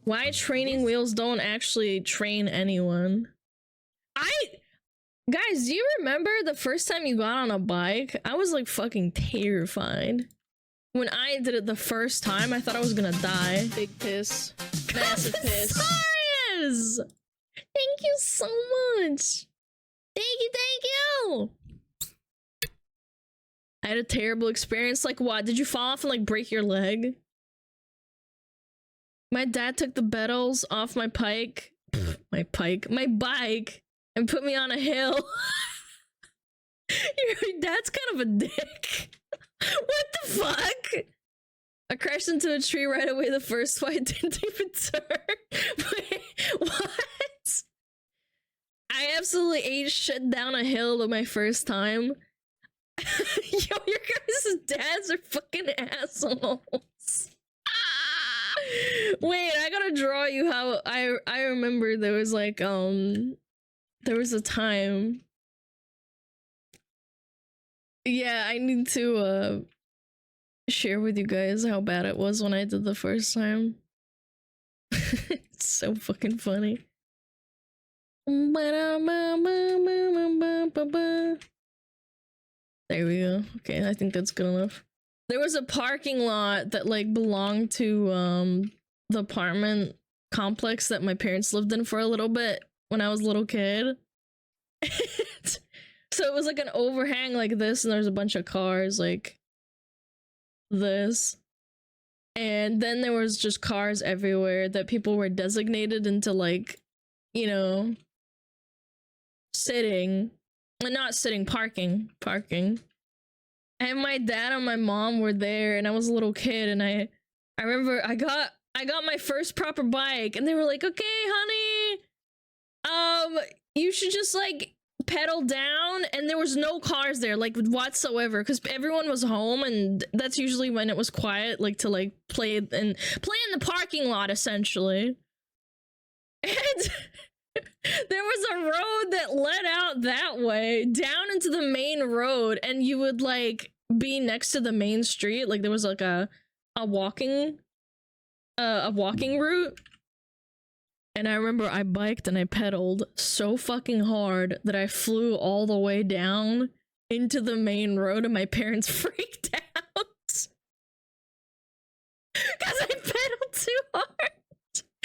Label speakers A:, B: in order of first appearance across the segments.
A: Why training wheels don't actually train anyone? Guys, do you remember the first time you got on a bike? I was like fucking terrified. When I did it the first time, I thought I was gonna die. Big piss. Massive piss. Sorry! Thank you so much. Thank you. I had a terrible experience. Like what? Did you fall off and like break your leg? My dad took the pedals off my bike, and put me on a hill. Your dad's kind of a dick. What the fuck? I crashed into a tree right away the first time. I didn't even turn. Wait, what? I absolutely ate shit down a hill on my first time. Yo, your guys' dads are fucking assholes. Wait, I gotta draw you how I remember there was like there was a time. Yeah, I need to share with you guys how bad it was when I did the first time. It's so fucking funny. There we go. Okay, I think that's good enough. There was a parking lot that like belonged to the apartment complex that my parents lived in for a little bit when I was a little kid. So it was like an overhang like this, and there's a bunch of cars like this. And then there was just cars everywhere that people were designated into, like, you know, sitting. Not sitting, parking. And my dad and my mom were there, and I was a little kid, and I remember I got my first proper bike, and they were like, "Okay, honey, you should just like pedal down," and there was no cars there, like, whatsoever, because everyone was home, and that's usually when it was quiet, like, to like play in the parking lot, essentially. And there was a road that led out that way down into the main road, and you would like be next to the main street, like there was like a walking route. And I remember I biked and I pedaled so fucking hard that I flew all the way down into the main road, and my parents freaked out because I pedaled too hard.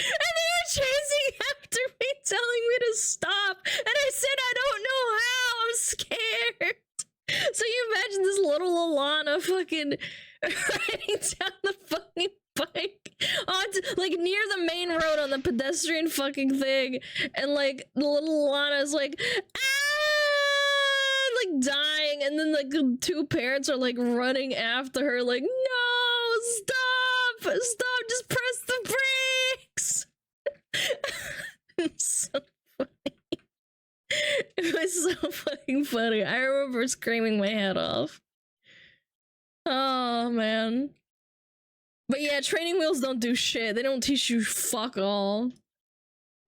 A: And they were chasing after me, telling me to stop. And I said, I don't know how. I'm scared. So you imagine this little Alana fucking riding down the fucking bike onto, like, near the main road on the pedestrian fucking thing. And, like, the little Alana is like, ah, like, dying. And then, like, the two parents are, like, running after her, like, no, stop, just press the brakes. It's so funny. It was so fucking funny. I remember screaming my head off. Oh, man. But yeah, training wheels don't do shit. They don't teach you fuck all.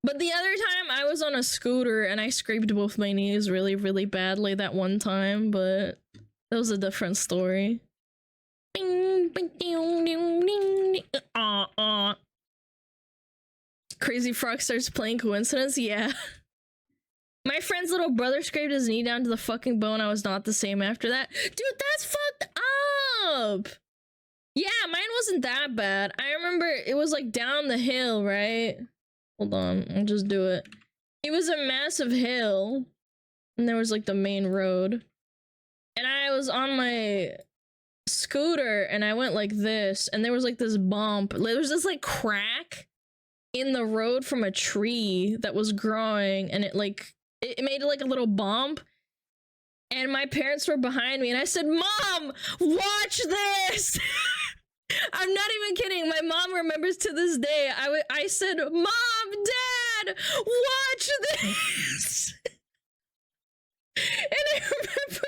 A: But the other time I was on a scooter and I scraped both my knees really, really badly that one time, but that was a different story. Crazy Frog starts playing Coincidence? Yeah. My friend's little brother scraped his knee down to the fucking bone. I was not the same after that. Dude, that's fucked up! Yeah, mine wasn't that bad. I remember it was like down the hill, right? Hold on, I'll just do it. It was a massive hill, and there was like the main road. And I was on my scooter, and I went like this, and there was like this bump. There was this like crack in the road from a tree that was growing, and it like it made like a little bump, and my parents were behind me, and I said, "Mom, watch this." I'm not even kidding. My mom remembers to this day. I said, "Mom, Dad, watch this." And I remember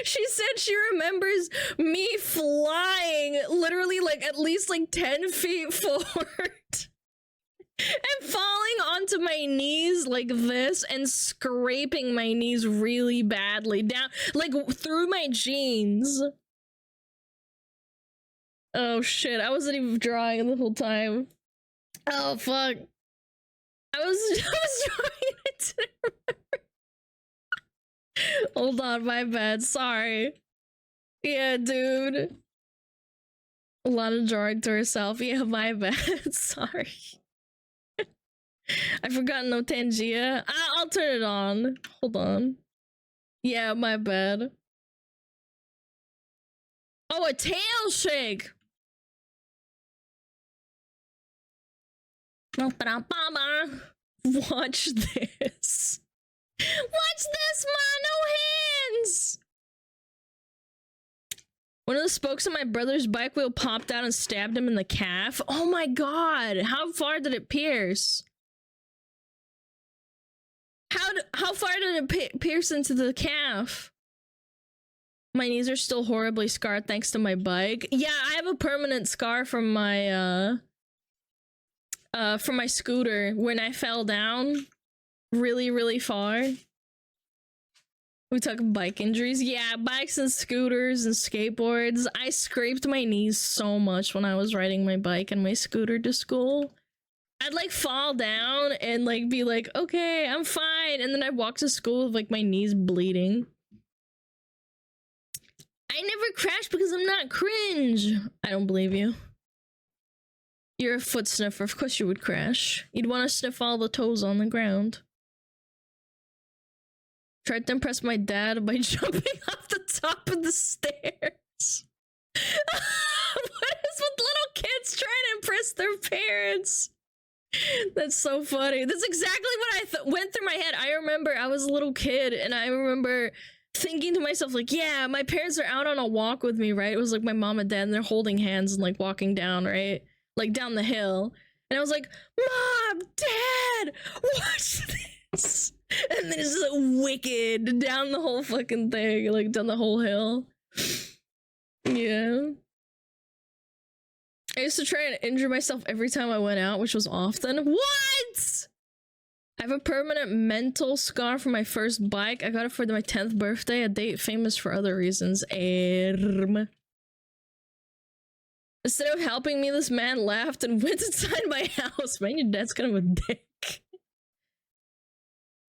A: she said she remembers me flying literally like at least like 10 feet forward and falling onto my knees like this and scraping my knees really badly down, like through my jeans. Oh shit, I wasn't even drawing the whole time. Oh fuck. I was drawing it. Hold on, my bad. Sorry. Yeah, dude. A lot of drawing to herself. Yeah, my bad. Sorry. I forgot no Tangia. I'll turn it on. Hold on. Yeah, my bad. Oh, a tail shake. Watch this. Watch this, man. No hands. One of the spokes on my brother's bike wheel popped out and stabbed him in the calf. Oh my god. How far did it pierce? How far did it pierce into the calf? My knees are still horribly scarred thanks to my bike. Yeah, I have a permanent scar from my scooter when I fell down really far. We talk bike injuries. Yeah, bikes and scooters and skateboards. I scraped my knees so much when I was riding my bike and my scooter to school. I'd like fall down and like be like, okay, I'm fine. And then I'd walk to school with like my knees bleeding. I never crashed because I'm not cringe. I don't believe you. You're a foot sniffer. Of course you would crash. You'd want to sniff all the toes on the ground. Tried to impress my dad by jumping off the top of the stairs. What is with little kids trying to impress their parents? That's so funny. That's exactly what I went through my head. I remember I was a little kid and I remember thinking to myself, like, yeah, my parents are out on a walk with me, right? It was like my mom and dad and they're holding hands and like walking down, right? Like down the hill. And I was like, Mom, Dad, watch this. And then it's just like wicked down the whole fucking thing, like down the whole hill. Yeah. I used to try and injure myself every time I went out, which was often. What? I have a permanent mental scar from my first bike. I got it for my 10th birthday, a date famous for other reasons. Instead of helping me, this man laughed and went inside my house. Man, your dad's kind of a dick.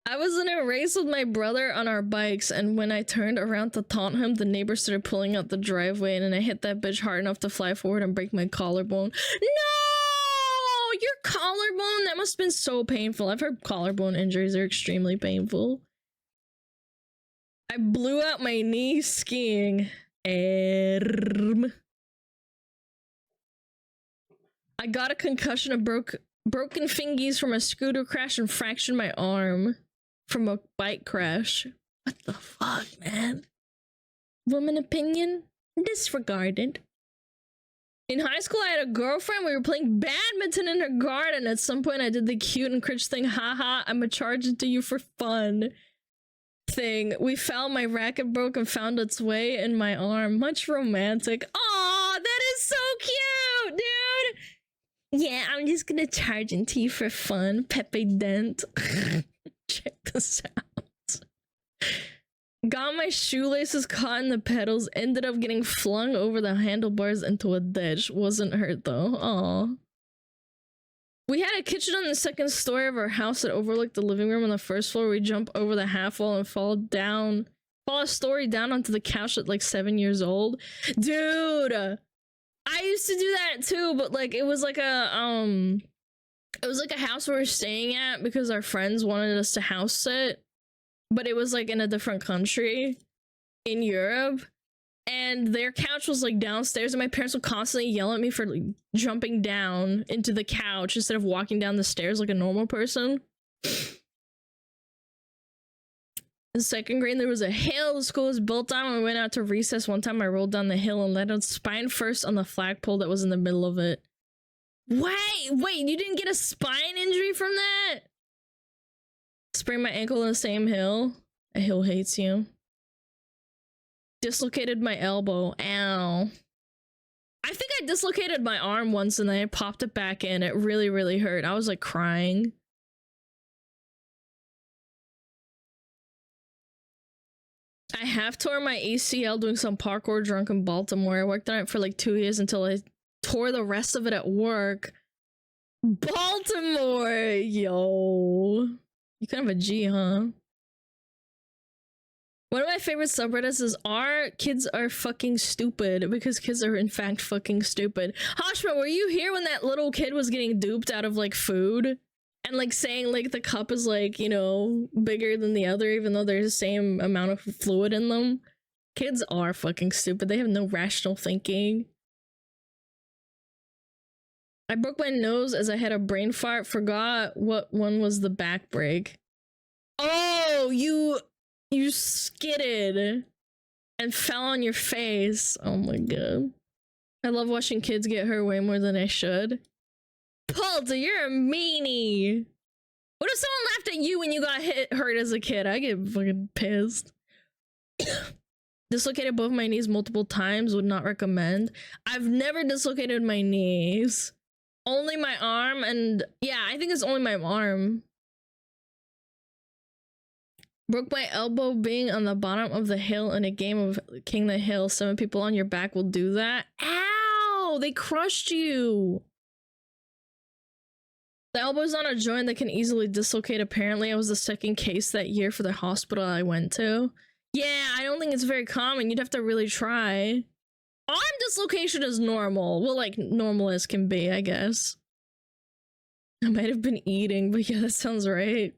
A: I was in a race with my brother on our bikes, and when I turned around to taunt him, the neighbor started pulling out the driveway, and then I hit that bitch hard enough to fly forward and break my collarbone. No! Your collarbone? That must have been so painful. I've heard collarbone injuries are extremely painful. I blew out my knee skiing. I got a concussion and broken fingies from a scooter crash and fractured my arm from a bike crash. What the fuck, man? Woman opinion? Disregarded. In high school, I had a girlfriend. We were playing badminton in her garden. At some point, I did the cute and cringe thing. Haha, I'm a charge it to you for fun thing. We fell, my racket broke and found its way in my arm. Much romantic. Aw, that is so cute, dude. Yeah, I'm just gonna charge into you for fun. Pepe Dent. Check this out. Got my shoelaces caught in the pedals. Ended up getting flung over the handlebars into a ditch. Wasn't hurt though. Aw. We had a kitchen on the second story of our house that overlooked the living room on the first floor. We jump over the half wall and fall a story down onto the couch at like 7 years old. Dude! I used to do that too, but like it was like a house we were staying at because our friends wanted us to house sit, but it was like in a different country in Europe, and their couch was like downstairs, and my parents would constantly yell at me for like jumping down into the couch instead of walking down the stairs like a normal person. In second grade, there was a hill the school was built on. When we went out to recess one time, I rolled down the hill and landed spine first on the flagpole that was in the middle of it. Wait, you didn't get a spine injury from that? Sprained my ankle in the same hill. A hill hates you. Dislocated my elbow. Ow. I think I dislocated my arm once and then I popped it back in. It really, really hurt. I was like crying. I have torn my ACL doing some parkour drunk in Baltimore. I worked on it for like 2 years until I tore the rest of it at work. Baltimore, yo. You kind of a G, huh? One of my favorite subreddits is our kids are fucking stupid, because kids are in fact fucking stupid. Hashma, were you here when that little kid was getting duped out of like food? And like saying like the cup is like, you know, bigger than the other even though there's the same amount of fluid in them? Kids are fucking stupid. They have no rational thinking. I broke my nose as I had a brain fart. Forgot what one was the back break. Oh, you skidded and fell on your face. Oh my god. I love watching kids get hurt way more than I should. Palta, you're a meanie. What if someone laughed at you when you got hurt as a kid? I get fucking pissed. Dislocated both my knees multiple times. Would not recommend. I've never dislocated my knees. Only my arm, and yeah, I think it's only my arm. Broke my elbow being on the bottom of the hill in a game of King the Hill. 7 people on your back will do that. Ow! They crushed you! The elbow's on a joint that can easily dislocate, apparently. I was the second case that year for the hospital I went to. Yeah, I don't think it's very common. You'd have to really try. Arm dislocation is normal. Well, like, normal as can be, I guess. I might have been eating, but yeah, that sounds right.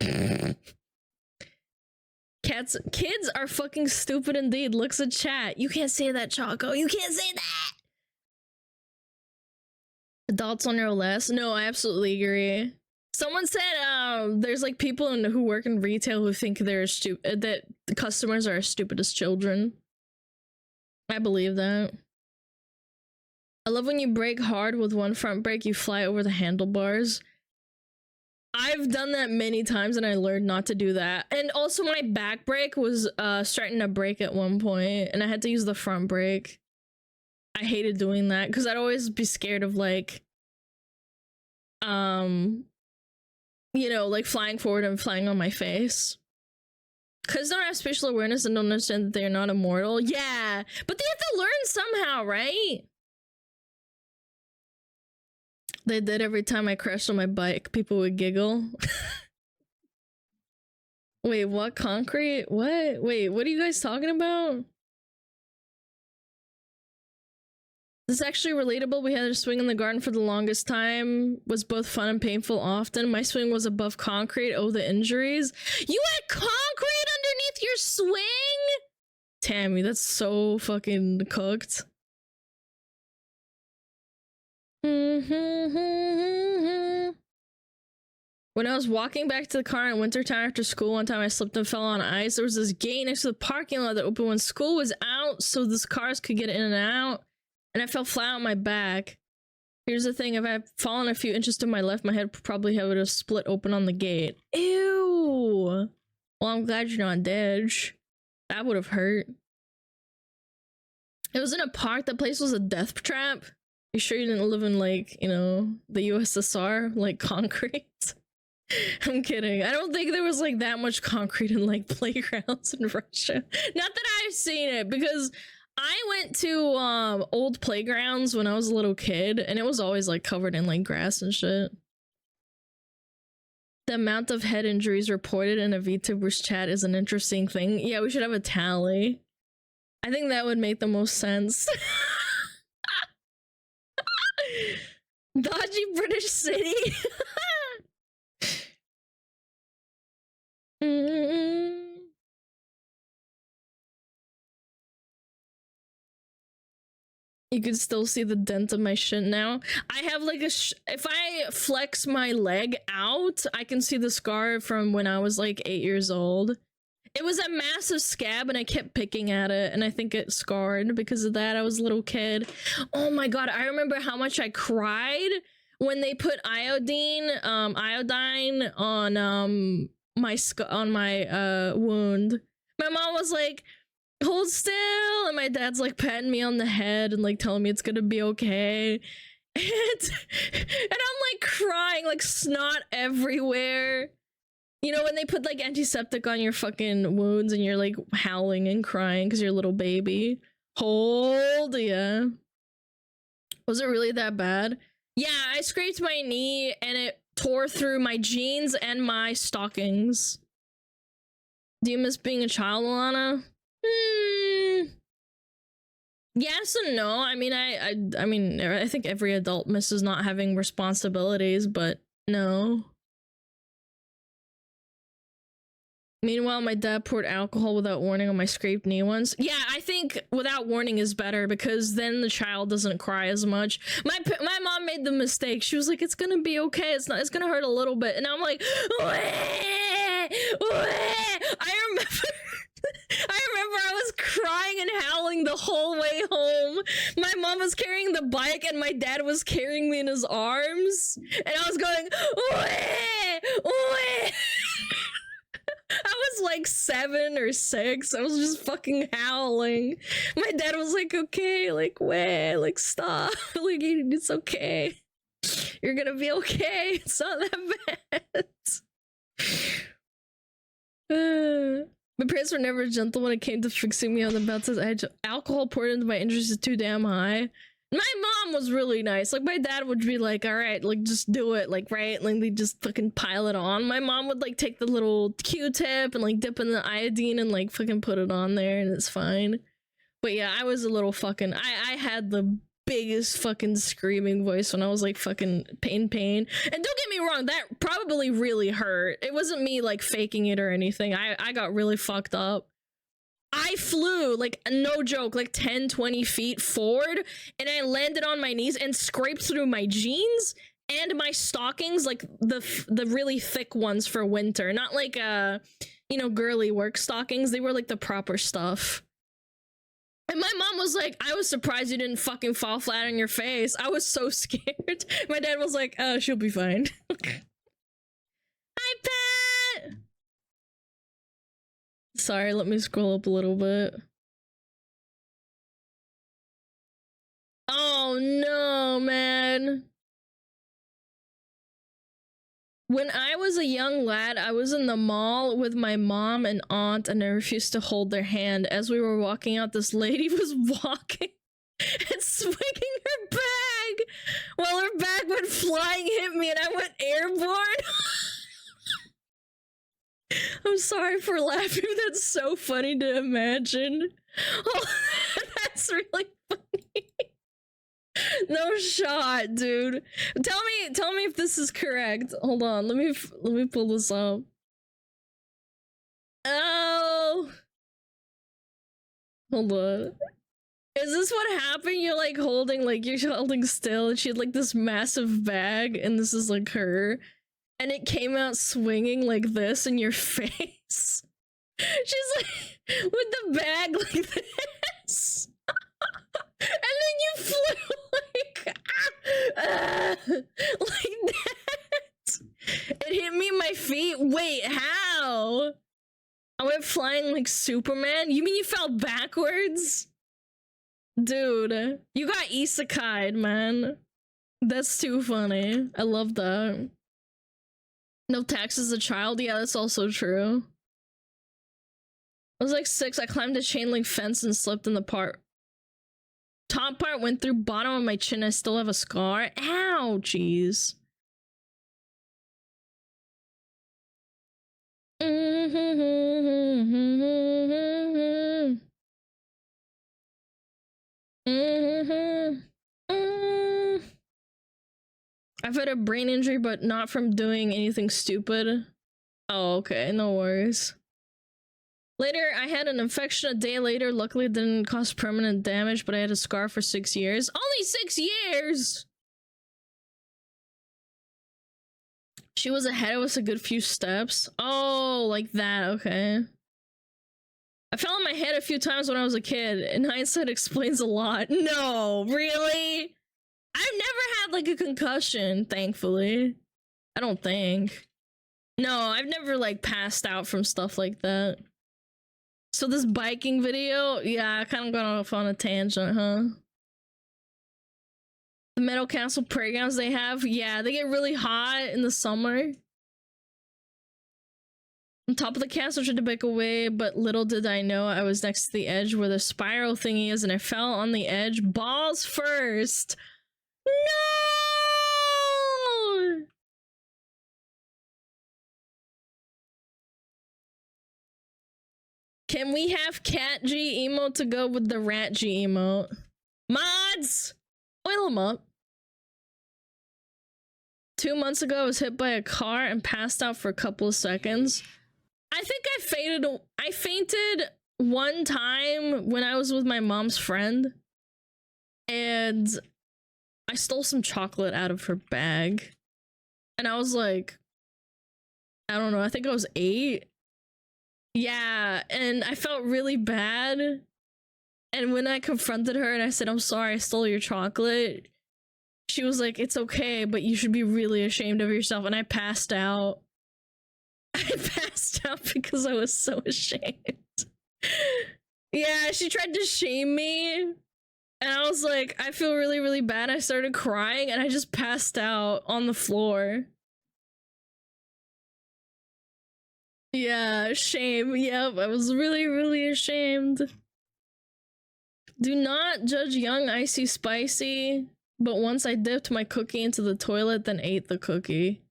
A: Kids are fucking stupid indeed. Looks at chat. You can't say that, Choco. You can't say that! Adults on your list? No, I absolutely agree. Someone said there's like people who work in retail who think they're stupid, that the customers are as stupid as children. I believe that. I love when you brake hard with one front brake, you fly over the handlebars. I've done that many times and I learned not to do that. And also my back brake was starting to break at one point and I had to use the front brake. I hated doing that because I'd always be scared of like, you know, like flying forward and flying on my face. Because they don't have spatial awareness and don't understand that they're not immortal. Yeah, but they have to learn somehow, right? They did every time I crashed on my bike. People would giggle. Wait, what? Concrete? What? Wait, what are you guys talking about? This is actually relatable. We had a swing in the garden for the longest time. Was both fun and painful often. My swing was above concrete. Oh, the injuries. You had concrete underneath your swing? Tammy, that's so fucking cooked. When I was walking back to the car in wintertime after school, one time I slipped and fell on ice. There was this gate next to the parking lot that opened when school was out so these cars could get in and out. And I fell flat on my back. Here's the thing, if I had fallen a few inches to my left, my head probably would have split open on the gate. Ew! Well, I'm glad you're not dead. That would have hurt. It was in a park. That place was a death trap. You sure you didn't live in, like, you know, the USSR? Like, concrete? I'm kidding. I don't think there was, like, that much concrete in, like, playgrounds in Russia. Not that I've seen it, because I went to old playgrounds when I was a little kid, and it was always like covered in like grass and shit. The amount of head injuries reported in a VTubers chat is an interesting thing. Yeah, we should have a tally. I think that would make the most sense. Dodgy British city. You can still see the dent of my shin now. I have like a if I flex my leg out, I can see the scar from when I was like 8 years old. It was a massive scab and I kept picking at it and I think it scarred because of that. I was a little kid. Oh my god, I remember how much I cried when they put iodine on my wound. My mom was like, hold still, and my dad's like patting me on the head and like telling me it's gonna be okay. And I'm like crying, like snot everywhere. You know when they put like antiseptic on your fucking wounds and you're like howling and crying because you're a little baby? Hold, yeah. Was it really that bad? Yeah, I scraped my knee and it tore through my jeans and my stockings. Do you miss being a child, Alana? Yes and no. I mean, I mean, I think every adult misses not having responsibilities, but no. Meanwhile, my dad poured alcohol without warning on my scraped knee once. Yeah, I think without warning is better because then the child doesn't cry as much. My mom made the mistake. She was like, "It's gonna be okay. It's gonna hurt a little bit," and I'm like, "Wah! Wah!" I remember I was crying and howling the whole way home. My mom was carrying the bike and my dad was carrying me in his arms, and I was going, "Wah! Wah!" I was like 7 or 6. I was just fucking howling. My dad was like, "Okay, like, wait, like, stop. Like, it's okay. You're gonna be okay. It's not that bad." My parents were never gentle when it came to fixing me on the bathtub edge. Alcohol poured into my interest is too damn high. My mom was really nice. Like, my dad would be like, "All right, like, just do it." Like, right? Like, they just fucking pile it on. My mom would, like, take the little Q-tip and, like, dip in the iodine and, like, fucking put it on there and it's fine. But yeah, I was a little fucking... I had the biggest fucking screaming voice when I was, like, fucking pain. And don't get me wrong, that probably really hurt. It wasn't me, like, faking it or anything. I got really fucked up. I flew, like, no joke, like 10-20 feet forward, and I landed on my knees and scraped through my jeans and my stockings, like the really thick ones for winter, not like you know, girly work stockings. They were like the proper stuff. And my mom was like, "I was surprised you didn't fucking fall flat on your face. I was so scared." My dad was like, "Oh, she'll be fine." Hi, Pat! Sorry, let me scroll up a little bit. Oh no, man. When I was a young lad, I was in the mall with my mom and aunt, and I refused to hold their hand. As we were walking out, this lady was walking and swinging her bag while her bag went flying, hit me, and I went airborne. I'm sorry for laughing. That's so funny to imagine. Oh, that's really funny. No shot, dude. Tell me if this is correct. Hold on. Let me pull this up. Oh. Hold on. Is this what happened? You're like you're holding still and she had like this massive bag and this is like her. And it came out swinging like this in your face. She's like, with the bag like this. And then you flew like that. It hit me in my feet. Wait, how? I went flying like Superman? You mean you fell backwards? Dude, you got isekai'd, man. That's too funny. I love that. No taxes as a child? Yeah, that's also true. I was like 6. I climbed a chain link fence and slipped in the top part went through bottom of my chin. I still have a scar. Ow, jeez. I've had a brain injury, but not from doing anything stupid. Oh, okay, no worries. Later, I had an infection a day later. Luckily, it didn't cause permanent damage, but I had a scar for 6 years. Only 6 years! She was ahead of us a good few steps. Oh, like that, okay. I fell on my head a few times when I was a kid. In hindsight, explains a lot. No, really? I've never had, like, a concussion, thankfully. I don't think. No, I've never, like, passed out from stuff like that. So this biking video, yeah, I kind of got off on a tangent, huh? The Meadow Castle playgrounds they have, yeah, they get really hot in the summer. On top of the castle, tried to back away, but little did I know I was next to the edge where the spiral thingy is, and I fell on the edge, balls first. No! Can we have cat G emote to go with the rat G emote? Mods! Oil them up. 2 months ago, I was hit by a car and passed out for a couple of seconds. I think I fainted one time when I was with my mom's friend. And I stole some chocolate out of her bag. And I was like, I don't know, I think I was 8. Yeah, and I felt really bad. And when I confronted her and I said, I'm sorry, I stole your chocolate, she was like, it's okay, but you should be really ashamed of yourself. And I passed out. I passed out because I was so ashamed. Yeah, she tried to shame me. And I was like, I feel really, really bad. I started crying and I just passed out on the floor. Yeah, shame. Yep, I was really, really ashamed. Do not judge young icy spicy, but once I dipped my cookie into the toilet, then ate the cookie.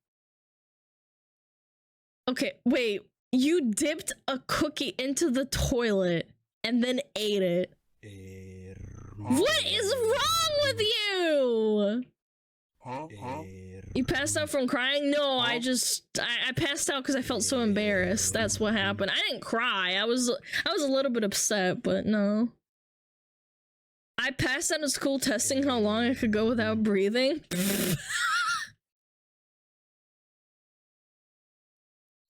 A: Okay, wait. You dipped a cookie into the toilet and then ate it. What is wrong with you? You passed out from crying? No, I passed out because I felt so embarrassed. That's what happened. I didn't cry. I was a little bit upset, but no. I passed out of school testing how long I could go without breathing.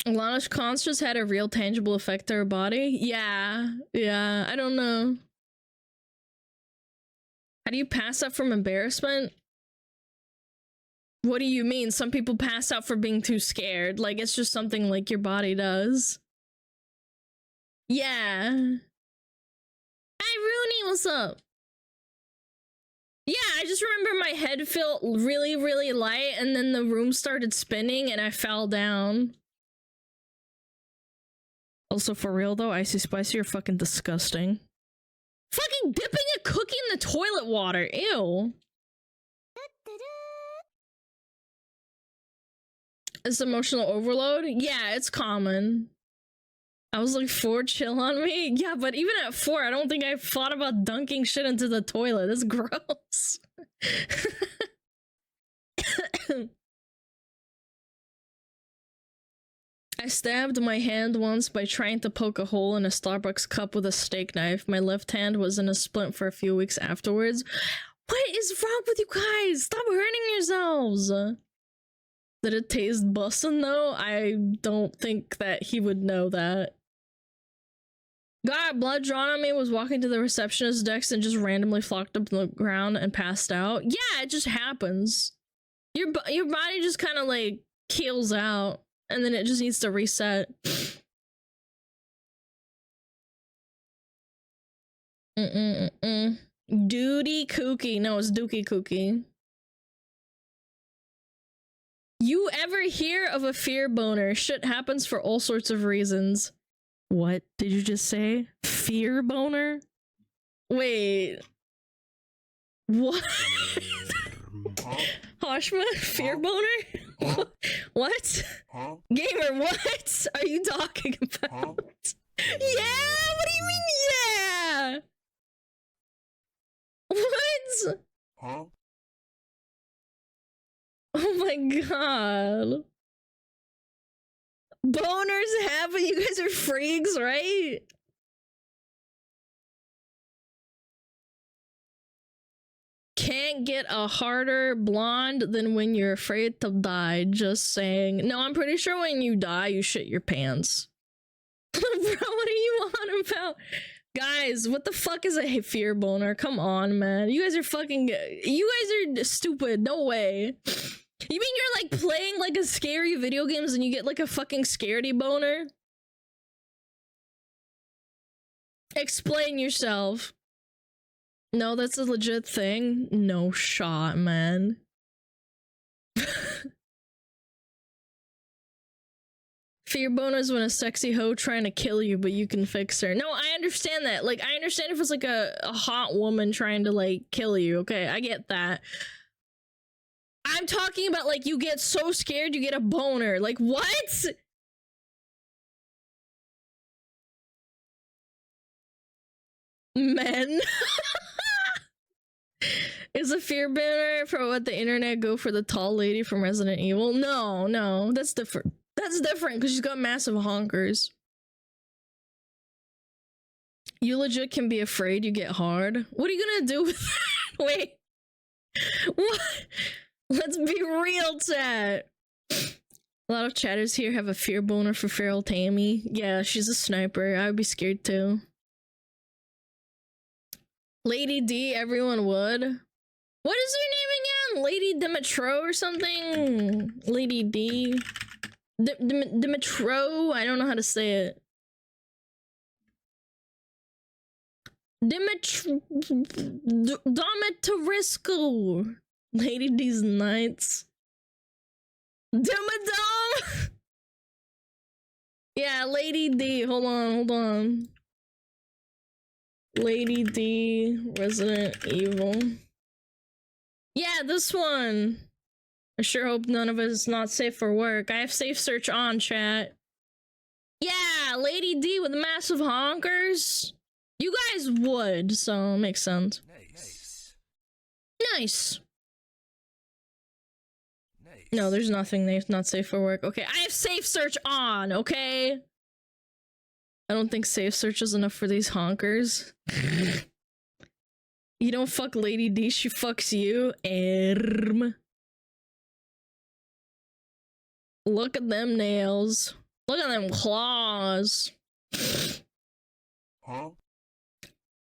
A: Lana's concerts had a real tangible effect to her body. Yeah, I don't know. How do you pass out from embarrassment? What do you mean? Some people pass out for being too scared. Like, it's just something like your body does. Yeah. Hi, Rooney, what's up? Yeah, I just remember my head felt really, really light, and then the room started spinning, and I fell down. Also, for real though, Icy Spicy, you're fucking disgusting. Fucking dipping a cookie in the toilet water, ew. It's emotional overload? Yeah, it's common. I was like, 4, chill on me? Yeah, but even at 4, I don't think I thought about dunking shit into the toilet. That's gross. I stabbed my hand once by trying to poke a hole in a Starbucks cup with a steak knife. My left hand was in a splint for a few weeks afterwards. What is wrong with you guys? Stop hurting yourselves! Did it taste bussin' though? I don't think that he would know that. Got blood drawn on me, was walking to the receptionist's desk and just randomly flopped up on the ground and passed out. Yeah, it just happens. Your body just kind of like keels out and then it just needs to reset. Duty kooky. No, it's dookie kooky. You ever hear of a fear boner? Shit happens for all sorts of reasons. What did you just say? Fear boner? Wait. What? Hoshma? Fear boner? What? Gamer, what are you talking about? Yeah? What do you mean, yeah? What? Oh my god. Boners happen. You guys are freaks, right? Can't get a harder blonde than when you're afraid to die. Just saying. No, I'm pretty sure when you die, you shit your pants. Bro, what are you on about? Guys, what the fuck is a fear boner? Come on, man. You guys are fucking... You guys are stupid. No way. You mean you're like playing like a scary video games and you get like a fucking scaredy boner? Explain yourself. No, that's a legit thing. No shot, man. Fear bonus when a sexy hoe trying to kill you, but you can fix her. No, I understand that. Like, I understand if it's like a hot woman trying to like kill you. Okay, I get that. I'm talking about like you get so scared you get a boner. Like, what? Men. Is a fear banner for what the internet go for the tall lady from Resident Evil? No, no, that's different. That's different because she's got massive honkers. You legit can be afraid you get hard. What are you gonna do with that? Wait. What? Let's be real, chat. A lot of chatters here have a fear boner for Feral Tammy. Yeah, she's a sniper. I would be scared too. Lady D, everyone would. What is her name again? Lady Dimitro or something? Lady D. Dimitro? I don't know how to say it. Domitarisco. Lady D's Knights. Dimadom! Yeah, Lady D. Hold on. Lady D, Resident Evil. Yeah, this one. I sure hope none of it is not safe for work. I have safe search on, chat. Yeah, Lady D with massive honkers. You guys would, so it makes sense. Nice. No, there's nothing that's not safe for work. Okay, I have safe search on, okay? I don't think safe search is enough for these honkers. You don't fuck Lady D, she fucks you. Look at them nails. Look at them claws.
B: Huh?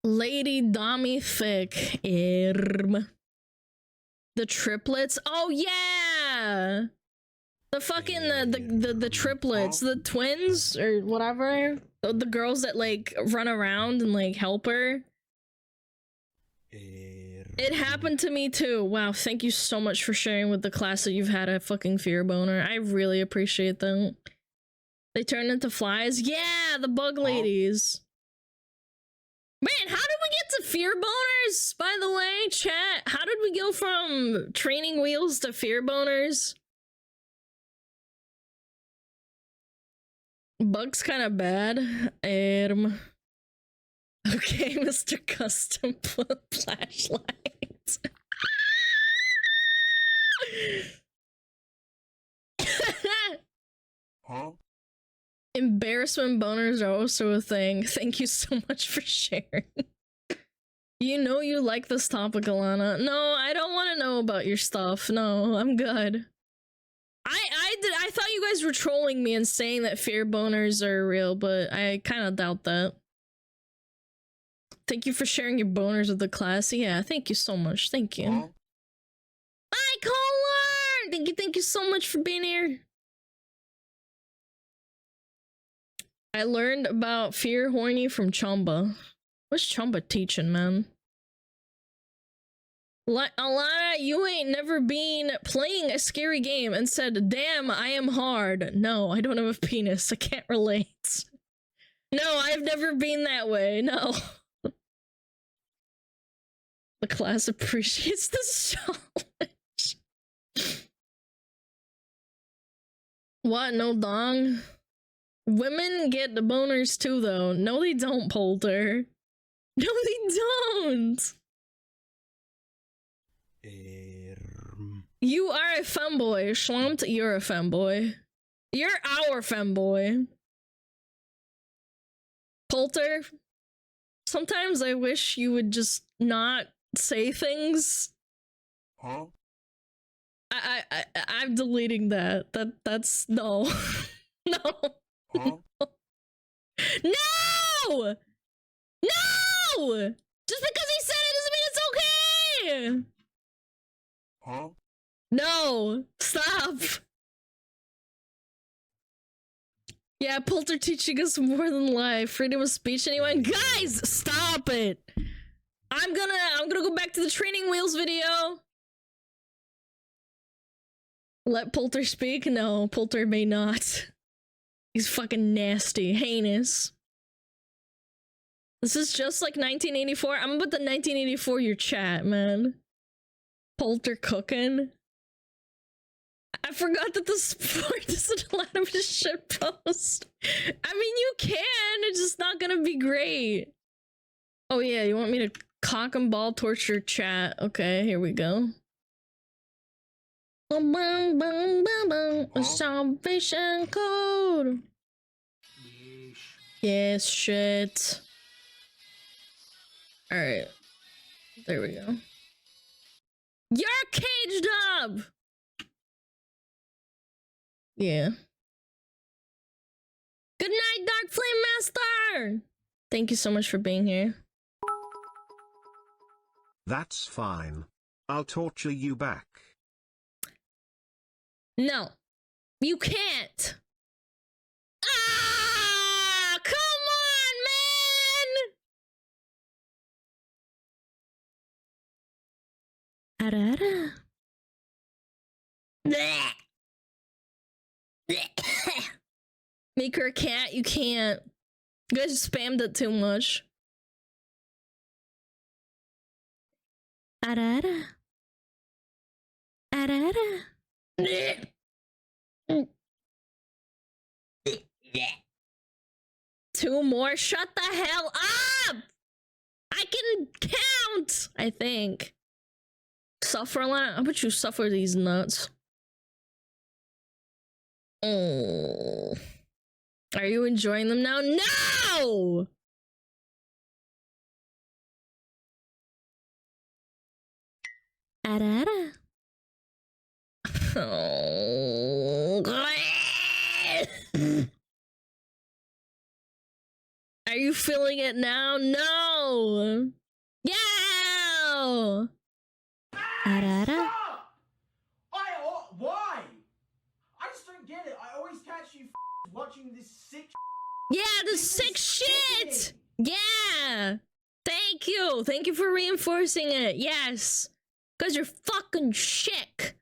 A: Lady Dommy Thick. The triplets? Oh yeah! The fucking the triplets, the twins or whatever. The girls that like run around and like help her. It happened to me too. Wow, thank you so much for sharing with the class that you've had a fucking fear boner. I really appreciate that. They turn into flies? Yeah, the bug ladies. Man, how did we get to fear boners? By the way, chat, how did we go from training wheels to fear boners? Bugs kind of bad. Okay, Mr. Custom flashlight.
B: Huh?
A: Embarrassment boners are also a thing. Thank you so much for sharing. You know you like this topic, Alana. No, I don't want to know about your stuff. No, I'm good. I thought you guys were trolling me and saying that fear boners are real, but I kind of doubt that. Thank you for sharing your boners with the class. Yeah, thank you so much. Thank you.
B: Huh?
A: Hi, caller! Thank you so much for being here. I learned about fear horny from Chamba. What's Chamba teaching, man? Alana, you ain't never been playing a scary game and said, damn, I am hard. No, I don't have a penis. I can't relate. No, I've never been that way. No. The class appreciates the challenge. What? No dong? Women get the boners too, though. No, they don't, Polter. No, they don't. You are a femboy. Schlumped, you're a femboy. You're our femboy. Polter, sometimes I wish you would just not say things.
B: Huh?
A: I'm deleting that. That's no. No.
B: Huh?
A: No! No! Just because he said it doesn't mean it's okay!
B: Huh?
A: No! Stop! Yeah, Poulter teaching us more than life. Freedom of speech, anyone? Guys, stop it! I'm gonna go back to the training wheels video. Let Poulter speak? No, Poulter may not. He's fucking nasty, heinous. This is just like 1984. I'm about the 1984 your chat, man. Poulter cooking. I forgot that the sport doesn't allow him to shit post. I mean, you can, it's just not gonna be great. Oh yeah, you want me to cock and ball torture chat? Okay, here we go. Bum, bum, bum, bum, bum. A salvation code. Yes, shit. Alright. There we go. You're caged up! Yeah. Good night, Dark Flame Master! Thank you so much for being here.
C: That's fine. I'll torture you back.
A: No. You can't. Ah! Come on, man! Arara. Blech. Blech. Make her a cat? You can't. You guys spammed it too much. Arara. Arara. Blech. Two more? Shut the hell up! I can count! I think. Suffer a lot? How about you suffer these nuts? Oh. Are you enjoying them now? No! Arara. Oh. Are you feeling it now? No! Yeah! Arara.
D: Why? I just don't get it. I always catch you watching this sick.
A: Yeah, the sick shit! Yeah! Thank you! Thank you for reinforcing it. Yes! Because you're fucking sick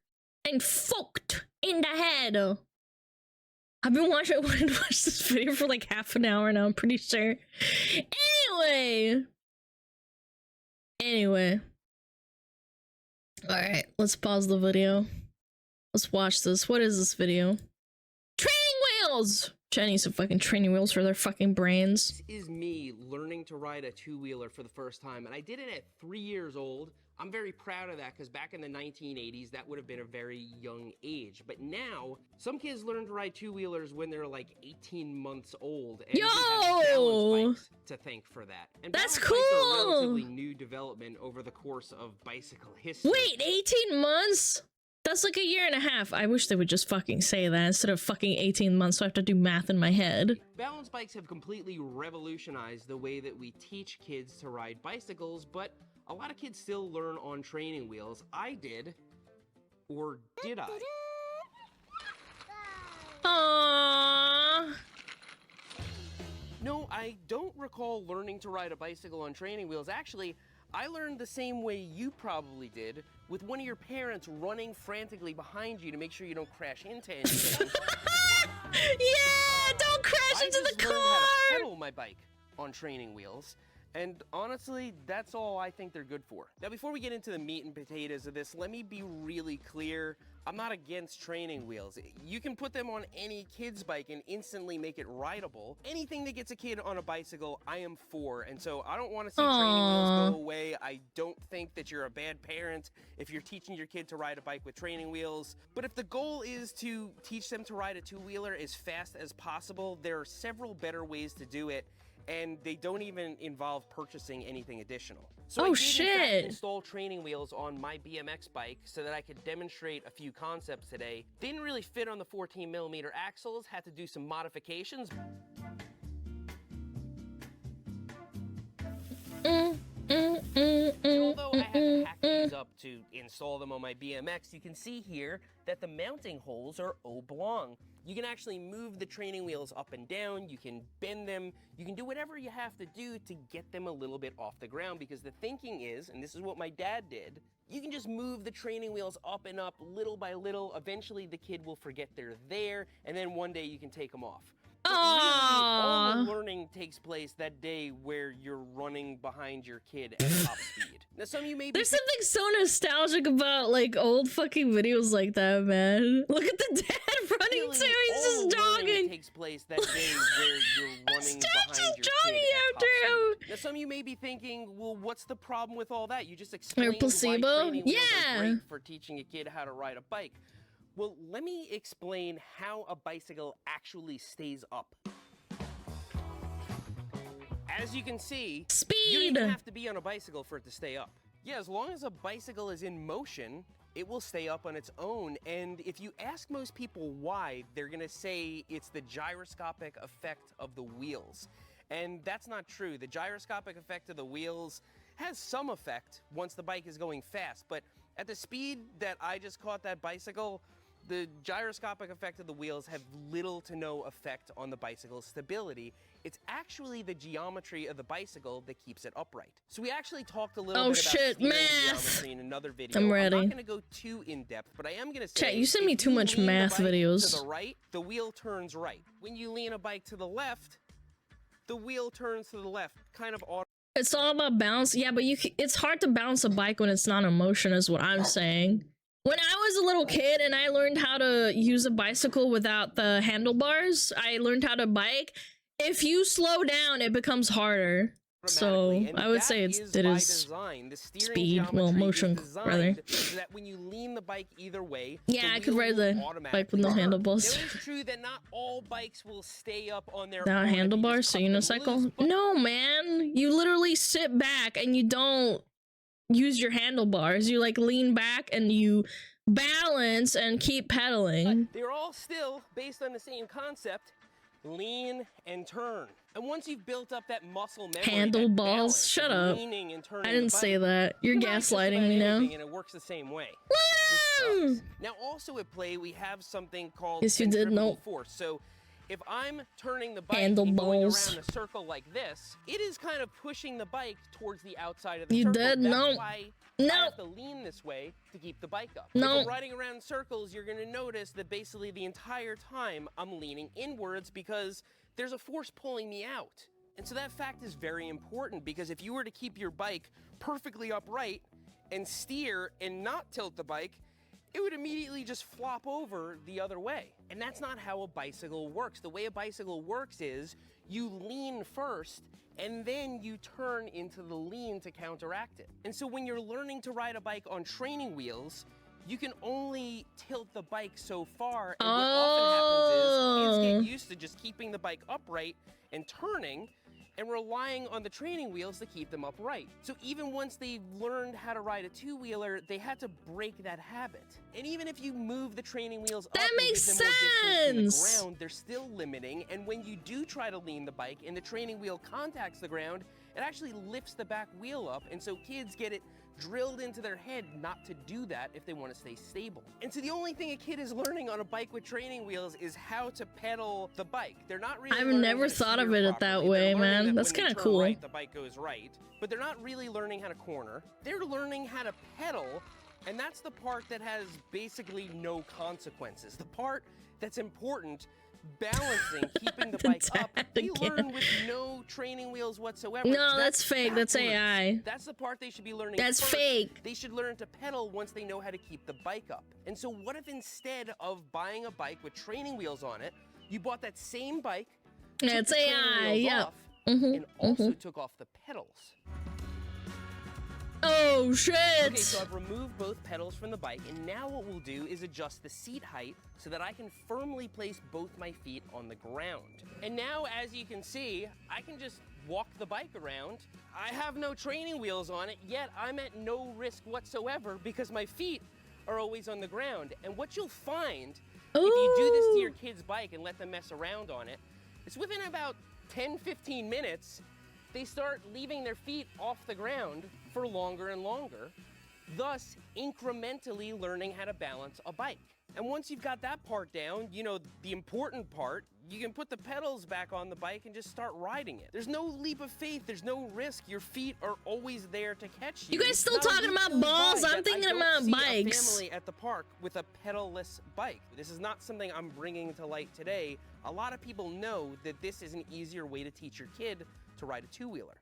A: and fucked in the head. I've been wanting to watch this video for like half an hour now, I'm pretty sure. Anyway. Alright, let's pause the video. Let's watch this. What is this video? Training wheels! Jenny needs some fucking training wheels for their fucking brains.
E: This is me learning to ride a two-wheeler for the first time, and I did it at 3 years old. I'm very proud of that because back in the 1980s, that would have been a very young age. But now, some kids learn to ride two-wheelers when they're like 18 months old. And we have balance bikes to thank for that. And
A: That's
E: balance bikes are a
A: cool!
E: relatively new development over the course of bicycle history.
A: Wait, 18 months? That's like a year and a half. I wish they would just fucking say that instead of fucking 18 months so I have to do math in my head.
E: Balance bikes have completely revolutionized the way that we teach kids to ride bicycles, but a lot of kids still learn on training wheels. I did. Or did I?
A: Aww.
E: No, I don't recall learning to ride a bicycle on training wheels. Actually, I learned the same way you probably did, with one of your parents running frantically behind you to make sure you don't crash into anything.
A: Yeah, don't crash into the car!
E: I just learned how to pedal my bike on training wheels. And honestly, that's all I think they're good for. Now, before we get into the meat and potatoes of this, let me be really clear. I'm not against training wheels. You can put them on any kid's bike and instantly make it rideable. Anything that gets a kid on a bicycle, I am for. And so I don't want to see training wheels go away. I don't think that you're a bad parent if you're teaching your kid to ride a bike with training wheels. But if the goal is to teach them to ride a two-wheeler as fast as possible, there are several better ways to do it. And they don't even involve purchasing anything additional. So I did in fact install training wheels on my BMX bike so that I could demonstrate a few concepts today. Didn't really fit on the 14mm axles, had to do some modifications. Although I had to hack these up to install them on my BMX, you can see here that the mounting holes are oblong. You can actually move the training wheels up and down, you can bend them, you can do whatever you have to do to get them a little bit off the ground, because the thinking is, and this is what my dad did, you can just move the training wheels up and up little by little. Eventually the kid will forget they're there, and then one day you can take them off. But really, all the learning takes place that day where you're running behind your kid at top speed. Now, some of you may be
A: There's something so nostalgic about like old fucking videos like that, man. Look at the dad running
E: really,
A: too. He's
E: all
A: just
E: the learning
A: jogging.
E: takes place that day where you're running
A: Dad's
E: behind
A: just
E: your
A: jogging
E: kid at
A: after
E: top
A: him.
E: speed. Now, some of you may be thinking, well, what's the problem with all that? You just explained
A: placebo?
E: why training wheels
A: Yeah.
E: are great for teaching a kid how to ride a bike. Well, let me explain how a bicycle actually stays up. As you can see, you don't even have to be on a bicycle for it to stay up. Yeah, as long as a bicycle is in motion, it will stay up on its own. And if you ask most people why, they're gonna say it's the gyroscopic effect of the wheels. And that's not true. The gyroscopic effect of the wheels has some effect once the bike is going fast, but at the speed that I just caught that bicycle, the gyroscopic effect of the wheels have little to no effect on the bicycle's stability. It's actually the geometry of the bicycle that keeps it upright. So we actually talked a little bit about steering geometry in another video.
A: I'm ready.
E: I'm not gonna go too in-depth, but I am gonna say,
A: Chat, you send me
E: if
A: too
E: you
A: much
E: lean the
A: math
E: bike
A: videos.
E: to the right, the wheel turns right. When you lean a bike to the left, the wheel turns to the left, kind of auto.
A: It's all about balance. Yeah, but it's hard to balance a bike when it's not in motion, is what I'm saying. When I was a little kid and I learned how to use a bicycle without the handlebars, I learned how to bike. If you slow down, it becomes harder. So I would say it is
E: design. The
A: speed, well, motion, rather.
E: So that when you lean the bike either way,
A: yeah, I could ride the bike with no handlebars.
E: Now, it's true that not all bikes will stay up on their
A: Without
E: own
A: handlebars, so unicycle?
E: loose,
A: No, man. You literally sit back and you don't use your handlebars. You like lean back and you balance and keep pedaling.
E: They're all still based on the same concept: lean and turn. And once you've built up that muscle memory,
A: Handlebars, shut up. I didn't say that. You're gaslighting me now.
E: And it works the same way. Now, also at play, we have something called
A: yes, you did. No
E: force. So if I'm turning the bike and going around a circle like this, it is kind of pushing the bike towards the outside of the circle.
A: That's
E: why I have to lean this way to keep the bike up. If I'm riding around in circles, you're going to notice that basically the entire time I'm leaning inwards because there's a force pulling me out. And so that fact is very important, because if you were to keep your bike perfectly upright and steer and not tilt the bike, it would immediately just flop over the other way. And that's not how a bicycle works. The way a bicycle works is you lean first and then you turn into the lean to counteract it. And so when you're learning to ride a bike on training wheels, you can only tilt the bike so far. And what often happens is kids get used to just keeping the bike upright and turning and relying on the training wheels to keep them upright. So even once they've learned how to ride a two-wheeler, they had to break that habit. And even if you move the training wheels up and give them more distance from the ground, they're still limiting. And when you do try to lean the bike and the training wheel contacts the ground, it actually lifts the back wheel up. And so kids get it drilled into their head not to do that if they want to stay stable. And so the only thing a kid is learning on a bike with training wheels is how to pedal the bike. They're not really
A: I've never thought of it that way, man. That's kind of cool.
E: Right, the bike goes right, but they're not really learning how to corner. They're learning how to pedal, and that's the part that has basically no consequences. The part that's important, balancing, keeping the bike up, they learn with no training wheels whatsoever.
A: No, that's fake. That's AI.
E: That's the part they should be learning.
A: That's
E: first.
A: fake.
E: They should learn to pedal once they know how to keep the bike up. And so what if instead of buying a bike with training wheels on it, you bought that same bike,
A: it's AI, yeah,
E: and also took off the pedals?
A: Oh shit!
E: Okay, so I've removed both pedals from the bike, and now what we'll do is adjust the seat height so that I can firmly place both my feet on the ground. And now, as you can see, I can just walk the bike around. I have no training wheels on it, yet I'm at no risk whatsoever because my feet are always on the ground. And what you'll find if you do this to your kid's bike and let them mess around on it, is within about 10-15 minutes, they start leaving their feet off the ground for longer and longer, thus incrementally learning how to balance a bike. And once you've got that part down, you know, the important part, you can put the pedals back on the bike and just start riding it. There's no leap of faith, there's no risk. Your feet are always there to catch you.
A: You guys still talking about balls? I'm thinking about bikes.
E: A family at the park with a pedal-less bike. This is not something I'm bringing to light today. A lot of people know that this is an easier way to teach your kid to ride a two-wheeler.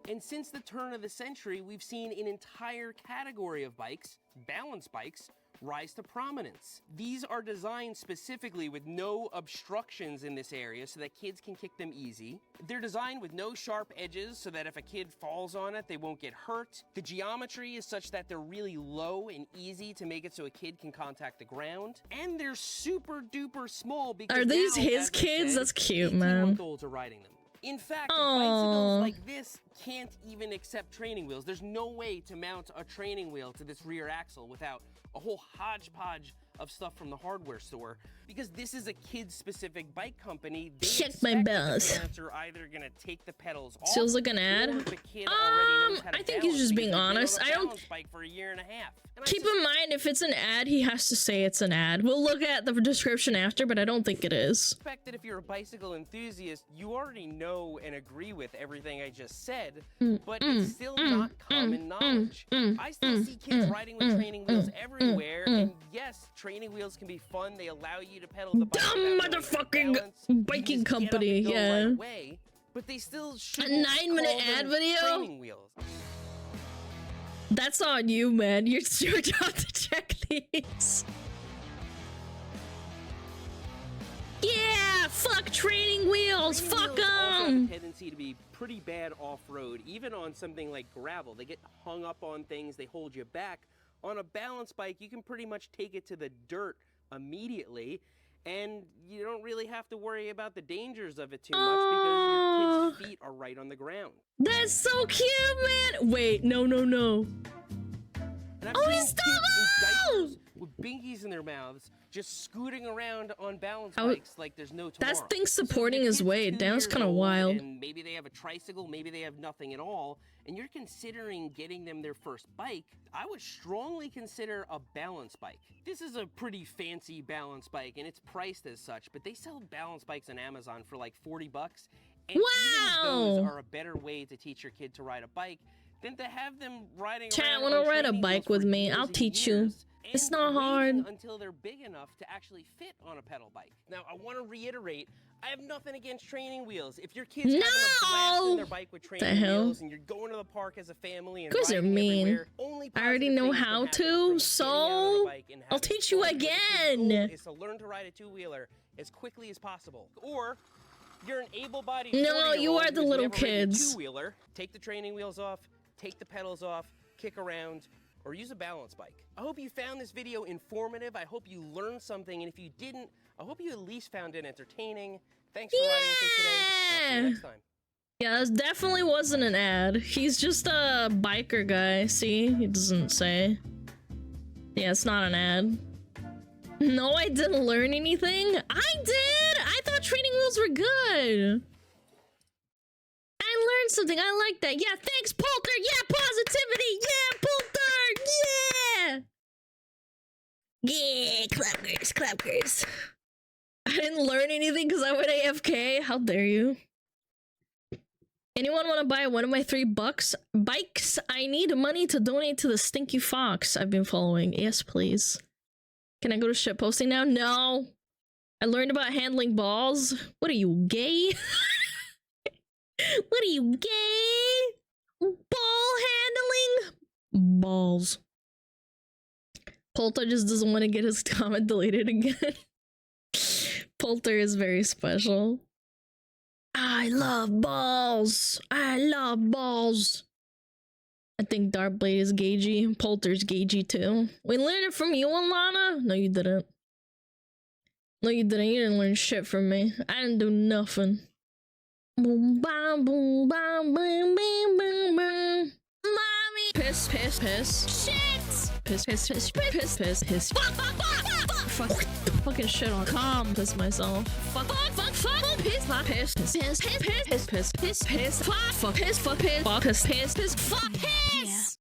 E: And since the turn of the century, we've seen an entire category of bikes, balance bikes, rise to prominence. These are designed specifically with no obstructions in this area so that kids can kick them easy. They're designed with no sharp edges so that if a kid falls on it, they won't get hurt. The geometry is such that they're really low and easy to make it so a kid can contact the ground. And they're super duper small because
A: are these
E: now,
A: his kids? That's cute, man.
E: 18-month-olds are riding them. In fact, bicycles like this can't even accept training wheels. There's no way to mount a training wheel to this rear axle without a whole hodgepodge of stuff from the hardware store, because this is a kid-specific bike company. They
A: check my bells.
E: Parents are either gonna take the pedals off.
A: Feels like an ad.
E: Or the kid already knows how to
A: I think he's just being honest. I don't.
E: Bike for a year and a half.
A: Keep in mind, if it's an ad, he has to say it's an ad. We'll look at the description after, but I don't think it is.
E: I suspect that if you're a bicycle enthusiast, you already know and agree with everything I just said, but it's still not common knowledge. I still see kids riding with training wheels everywhere, and yes, training wheels can be fun. They allow you to pedal the bike.
A: Dumb motherfucking biking company, yeah.
E: Right away, but they still should.
A: A 9-minute ad video?
E: Training wheels.
A: That's on you, man. You're your job to check these. Yeah, fuck training wheels. Fuck them.
E: Tendency to be pretty bad off-road, even on something like gravel. They get hung up on things. They hold you back. On a balance bike, you can pretty much take it to the dirt immediately, and you don't really have to worry about the dangers of it too much because your kids' feet are right on the ground.
A: That's so cute, man. Wait, no.
E: And I've seen kids in diapers with binkies in their mouths just scooting around on balance bikes like there's no tomorrow.
A: That thing's supporting his weight. That's kind of wild.
E: And maybe they have a tricycle, maybe they have nothing at all, and you're considering getting them their first bike. I would strongly consider a balance bike. This is a pretty fancy balance bike, and it's priced as such, but they sell balance bikes on Amazon for like 40 bucks. And even those are a better way to teach your kid to ride a bike than to have them riding around.
A: Wanna ride a bike with me? I'll teach you. It's not hard.
E: Until they're big enough to actually fit on a pedal bike. Now, I want to reiterate, I have nothing against training wheels. If your kid's having a blast on their bike with training wheels and you're going to the park as a family and
A: they're mean. I already know how to, so I'll teach you again.
E: Is to learn to ride a two-wheeler as quickly as possible. Or you're an able-bodied
A: no, you are the little kids.
E: Two-wheeler. Take the training wheels off, take the pedals off, kick around, or use a balance bike. I hope you found this video informative. I hope you learned something, and if you didn't, I hope you at least found it entertaining. Thanks for riding with me today. I'll see you next time.
A: Yeah, this definitely wasn't an ad. He's just a biker guy. See? He doesn't say. Yeah, it's not an ad. No, I didn't learn anything. I did! I thought training wheels were good. I learned something. I like that. Yeah, thanks, Poulter. Yeah, positivity. Yeah, Poulter. Yeah. Yeah, clappers. I didn't learn anything because I went AFK. How dare you? Anyone want to buy one of my $3 bikes? I need money to donate to the Stinky Fox I've been following. Yes, please. Can I go to shitposting now? No. I learned about handling balls. What are you, gay? What are you, gay? Ball handling? Balls. Poulter just doesn't want to get his comment deleted again. Poulter is very special. I love balls. I love balls. I think Darkblade is gagey. Poulter's gagey too. We learned it from you, Alana? No, you didn't. No, you didn't. You didn't learn shit from me. I didn't do nothing. Boom, bam, boom, bam, boom, boom, boom, boom. Mommy. Piss. Shit. Piss. Fuck. Fucking shit on calm. Piss myself. Fuck. Piss. Fuck. Piss.